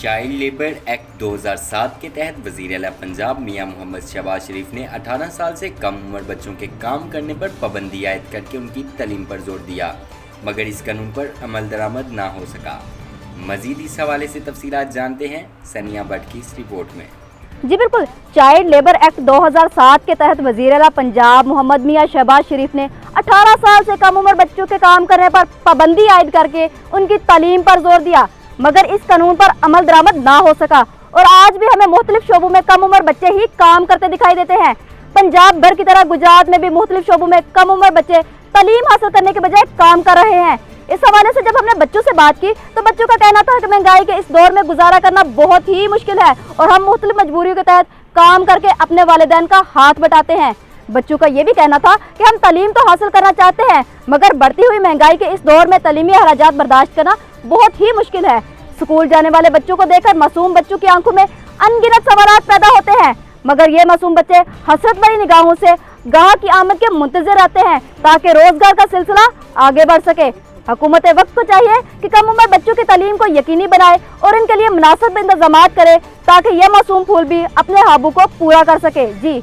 Child labour act 2007 کے تحت وزیر اعلیٰ پنجاب میاں محمد شہباز شریف نے 18 سال سے کم عمر بچوں کے کام کرنے پر پابندی عائد کر کے ان کی تعلیم پر زور دیا، مگر اس قانون پر عمل درآمد نہ ہو سکا۔ مزید اس حوالے سے تفصیلات جانتے ہیں ثانیہ بٹ کی اس رپورٹ میں۔ جی بالکل، چائلڈ لیبر ایکٹ 2007 کے تحت وزیر اعلیٰ پنجاب محمد میاں شہباز شریف نے 18 سال سے کم عمر بچوں کے کام کرنے پر پابندی عائد کر کے ان کی تعلیم پر زور دیا، مگر اس قانون پر عمل درآمد نہ ہو سکا اور آج بھی ہمیں مختلف شعبوں میں کم عمر بچے ہی کام کرتے دکھائی دیتے ہیں۔ پنجاب بھر کی طرح گجرات میں بھی مختلف شعبوں میں کم عمر بچے تعلیم حاصل کرنے کے بجائے کام کر رہے ہیں۔ اس حوالے سے جب ہم نے بچوں سے بات کی تو بچوں کا کہنا تھا کہ مہنگائی کے اس دور میں گزارا کرنا بہت ہی مشکل ہے اور ہم مختلف مجبوریوں کے تحت کام کر کے اپنے والدین کا ہاتھ بٹاتے ہیں۔ بچوں کا یہ بھی کہنا تھا کہ ہم تعلیم تو حاصل کرنا چاہتے ہیں مگر بڑھتی ہوئی مہنگائی کے اس دور میں تعلیمی اخراجات برداشت کرنا بہت ہی مشکل ہے۔ اسکول جانے والے بچوں کو دیکھ کر معصوم بچوں کی آنکھوں میں ان گنت سوالات پیدا ہوتے ہیں، مگر یہ معصوم بچے حسرت بھری نگاہوں سے گاہک کی آمد کے منتظر رہتے ہیں تاکہ روزگار کا سلسلہ آگے بڑھ سکے۔ حکومت وقت کو چاہیے کہ کم عمر بچوں کی تعلیم کو یقینی بنائے اور ان کے لیے مناسب انتظامات کرے تاکہ یہ معصوم پھول بھی اپنے خوابوں کو پورا کر سکے۔ جی